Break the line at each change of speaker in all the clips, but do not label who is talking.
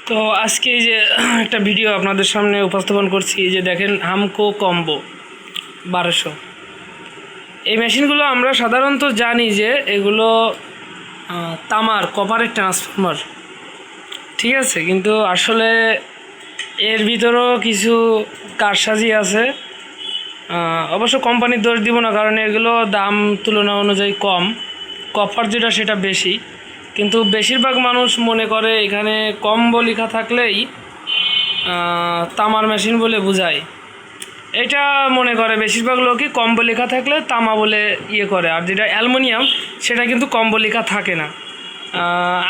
তো আজকে এই যে একটা ভিডিও আপনাদের সামনে উপস্থাপন করছি, এই যে দেখেন হামকো কম্বো 1200। এই মেশিনগুলো আমরা সাধারণত জানি যে এগুলো তামার কপারের ট্রান্সফরমার, ঠিক আছে, কিন্তু আসলে এর ভিতরেও কিছু কারসাজি আছে। অবশ্য কোম্পানির দোষ দিব না, কারণ এগুলো দাম তুলনা অনুযায়ী কম, কপার যেটা সেটা বেশি। কিন্তু বেশিরভাগ মানুষ মনে করে এখানে কম্বো লেখা থাকলেই তামার মেশিন বলে বোঝায়। এটা মনে করে বেশিরভাগ লোকই কম্বো লেখা থাকলে তামা বলে ইয়ে করে, আর যেটা অ্যালুমিনিয়াম সেটা কিন্তু কম্বো লেখা থাকে না।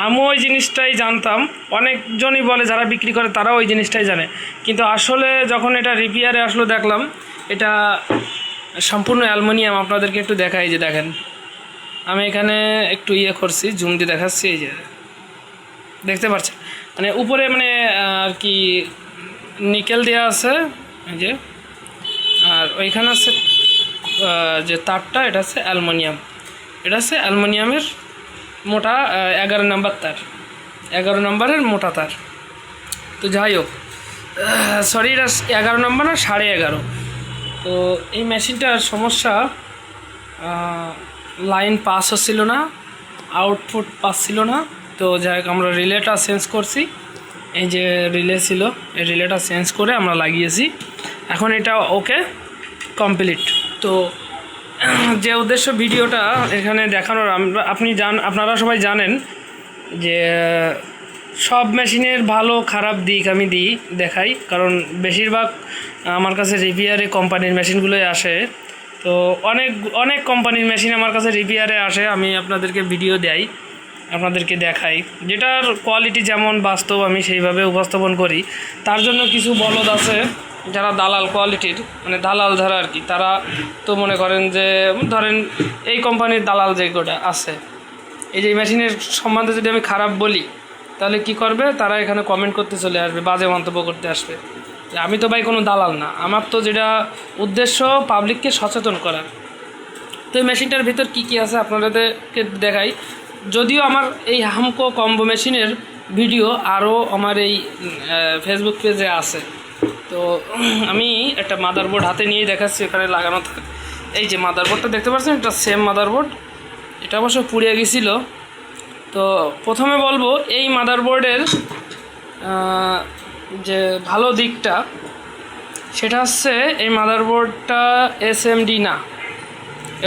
আমিও ওই জিনিসটাই জানতাম, অনেকজনই বলে যারা বিক্রি করে তারাও ওই জিনিসটাই জানে, কিন্তু আসলে যখন এটা রিপেয়ারে আসলো দেখলাম এটা সম্পূর্ণ অ্যালুমিনিয়াম। আপনাদেরকে একটু দেখাই, যে দেখেন আমি এখানে একটু ইয়ে করছি, জুম দিয়ে দেখাচ্ছি, এই যে দেখতে পাচ্ছেন মানে উপরে মানে আর কি নিকেল দেওয়া আছে, এই যে, আর ওইখানে আছে যে তারটা, এটা হচ্ছে অ্যালুমিনিয়াম, এটা হচ্ছে অ্যালুমিনিয়ামের মোটা 11 নম্বর তার, 11 নম্বরের মোটা তার। তো যাই হোক, সরি, এটা 11 নম্বর না 11.5। তো এই মেশিনটার সমস্যা, লাইন পাস হচ্ছিল না, আউটপুট পাচ্ছিল না। তো যাই হোক, আমরা রিলেটা চেঞ্জ করছি, এই যে রিলে ছিল, এই রিলেটা চেঞ্জ করে আমরা লাগিয়েছি। এখন এটা ওকে কমপ্লিট। তো যে উদ্দেশ্য ভিডিওটা এখানে দেখানোর, আপনারা সবাই জানেন যে সব মেশিনের ভালো খারাপ দিক আমি দেখাই, কারণ বেশিরভাগ আমার কাছে রিপেয়ারে কোম্পানির মেশিনগুলোই আসে। তো অনেক কোম্পানির মেশিন আমার কাছে রিপেয়ারে আসে, আমি আপনাদেরকে ভিডিও দেই, আপনাদেরকে দেখাই, যেটার কোয়ালিটি যেমন বাস্তব আমি সেইভাবে উপস্থাপন করি। তার জন্য কিছু বলদ আছে যারা দালাল কোয়ালিটির, মানে দালাল যারা আর কি, তারা তো মনে করেন যে ধরেন এই কোম্পানির দালাল যে গোটা আছে, এই যে মেশিনের সম্বন্ধে যদি আমি খারাপ বলি তাহলে কি করবে, তারা এখানে কমেন্ট করতে চলে আসবে, বাজে মন্তব্য করতে আসবে। আমি তো ভাই কোনো দালাল না, আমার তো যেটা উদ্দেশ্য পাবলিককে সচেতন করার। তো এই মেশিনটার ভিতর কি কি আছে আপনাদেরকে দেখাই। যদিও আমার এই হামকো কম্বো মেশিনের ভিডিও আরও আমার এই ফেসবুক পেজে আছে। তো আমি একটা মাদারবোর্ড হাতে নিয়ে দেখাচ্ছি, এখানে লাগানো থাকে। এই যে মাদারবোর্ডটা দেখতে পাচ্ছেন, এটা সেম মাদারবোর্ড, এটা অবশ্য পুড়িয়ে গেছিলো। তো প্রথমে বলবো এই মাদারবোর্ডের যে ভালো দিকটা, সেটা হচ্ছে এই মাদারবোর্ডটা SMD না,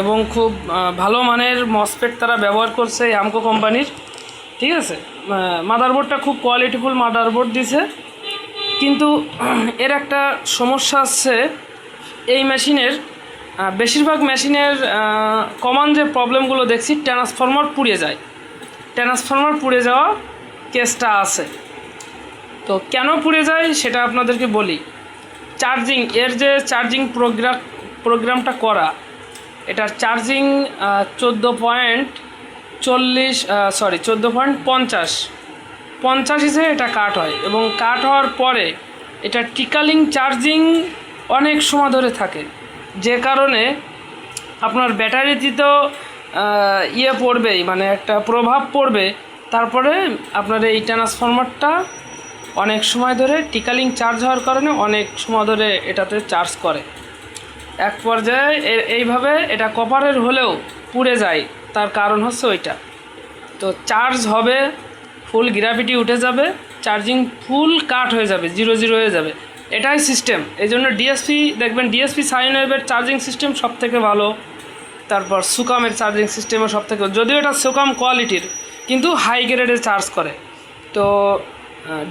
এবং খুব ভালো মানের মসফেট তারা ব্যবহার করছে এই হামকো কোম্পানির, ঠিক আছে। মাদারবোর্ডটা খুব কোয়ালিটিফুল মাদারবোর্ড দিছে, কিন্তু এর একটা সমস্যা আছে, এই মেশিনের বেশিরভাগ মেশিনের কমন যে প্রবলেমগুলো দেখছি, ট্রান্সফরমার পুড়ে যায়, ট্রান্সফরমার পুড়ে যাওয়া কেসটা আছে। তো কেন পুড়ে যায় সেটা আপনাদেরকে বলি। চার্জিং, এর যে চার্জিং প্রোগ্রামটা করা, এটার চার্জিং 14.50 হিসেবে এটা কাট হয়, এবং কাট হওয়ার পরে এটা টিকালিং চার্জিং অনেক সময় ধরে থাকে, যে কারণে আপনার ব্যাটারিতে তো ইয়ে পড়বেই, মানে একটা প্রভাব পড়বে। তারপরে আপনার এই ট্রান্সফরমারটা অনেক সময় ধরে টিকালিং চার্জ হওয়ার কারণে অনেক সময় ধরে এটাতে চার্জ করে, এক পর্যায়ে এইভাবে এটা কপারের হলেও পুড়ে যায়। তার কারণ হচ্ছে ওইটা। তো চার্জ হবে, ফুল গ্র্যাভিটি উঠে যাবে, চার্জিং ফুল কাট হয়ে যাবে, 0 হয়ে যাবে, এটাই সিস্টেম। এই জন্য ডিএসপি দেখবেন, ডিএসপি সাইন ওয়েভের চার্জিং সিস্টেম সব থেকে ভালো। তারপর সুকামের চার্জিং সিস্টেমও সব থেকে, যদিও এটা সুকাম কোয়ালিটির কিন্তু হাই গ্রেডে চার্জ করে। তো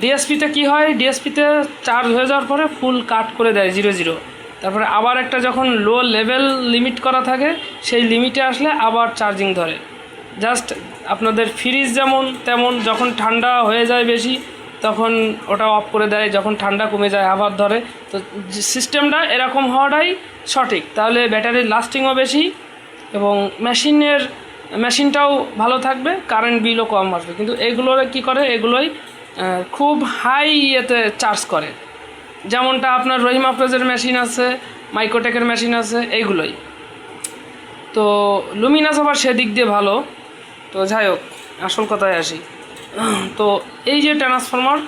ডিএসপিতে কি হয়, ডিএসপিতে চার্জ হয়ে যাওয়ার পরে ফুল কাট করে দেয় 0। তারপরে আবার একটা যখন লো লেভেল লিমিট করা থাকে, সেই লিমিটে আসলে আবার চার্জিং ধরে। জাস্ট আপনাদের ফ্রিজ যেমন তেমন, যখন ঠান্ডা হয়ে যায় বেশি তখন ওটা অফ করে দেয়, যখন ঠান্ডা কমে যায় আবার ধরে। তো সিস্টেমটা এরকম হওয়াটাই সঠিক, তাহলে ব্যাটারির লাস্টিংও বেশি এবং মেশিনটাও ভালো থাকবে, কারেন্ট বিলও কম আসবে। কিন্তু এগুলোর কি করে, এগুলোই খুব হাই ইয়েতে চার্জ করে, যেমনটা আপনার রহিম আফরোজের মেশিন আছে, মাইক্রোটেকের মেশিন আছে, এইগুলোই। তো লুমিনাস আবার সেদিক দিয়ে ভালো। তো যাই হোক, আসল কথায় আসি। তো এই যে ট্রান্সফরমার,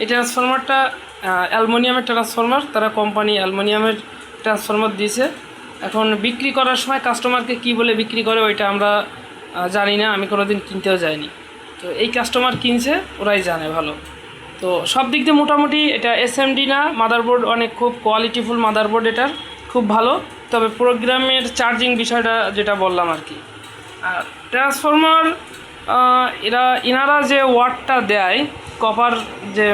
এই ট্রান্সফরমারটা অ্যালুমিনিয়ামের ট্রান্সফরমার, তারা কোম্পানি অ্যালুমিনিয়ামের ট্রান্সফরমার দিয়েছে। এখন বিক্রি করার সময় কাস্টমারকে কি বলে বিক্রি করে ওইটা আমরা জানি না, আমি কোনো দিন কিনতেও যাইনি। তো এই কাস্টমার কিনছে, ওরাই জানে ভালো। তো সব দিক দিয়ে মোটামুটি এটা এসএমডি না, মাদারবোর্ড অনেক খুব কোয়ালিটিফুল মাদারবোর্ড, এটার খুব ভালো। তবে প্রোগ্রামের চার্জিং বিষয়টা যেটা বললাম আর কি। আর ট্রান্সফরমার ইনারা যে ওয়াটটা দেয়, কপার যে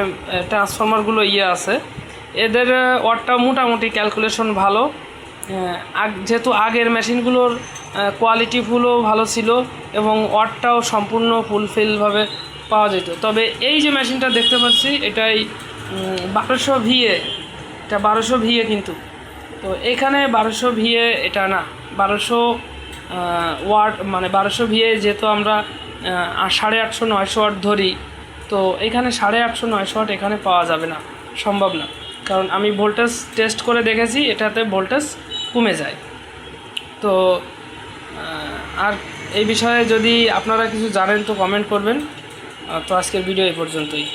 ট্রান্সফরমারগুলো আছে, এদের ওয়াটটা মোটামুটি ক্যালকুলেশন ভালো। যেহেতু আগের মেশিনগুলোর কোয়ালিটিফুলও ভালো ছিল এবং ওয়াটটাও সম্পূর্ণ ফুলফিলভাবে পাওয়া যেত। তবে এই যে মেশিনটা দেখতে পাচ্ছি, এটাই 1200 VA, এটা 1200 VA কিন্তু। তো এখানে 1200 VA এটা না, 1200 ওয়াট মানে 1200 VA যেহেতু আমরা 850-900 ওয়াট ধরি, তো এখানে 850-900 ওয়াট এখানে পাওয়া যাবে না, সম্ভব না। কারণ আমি ভোল্টেজ টেস্ট করে দেখেছি, এটাতে ভোল্টেজ কমে যায়। তো আর এই বিষয়ে যদি আপনারা কিছু জানেন তো কমেন্ট করবেন। তো আজকের ভিডিও এই পর্যন্তই।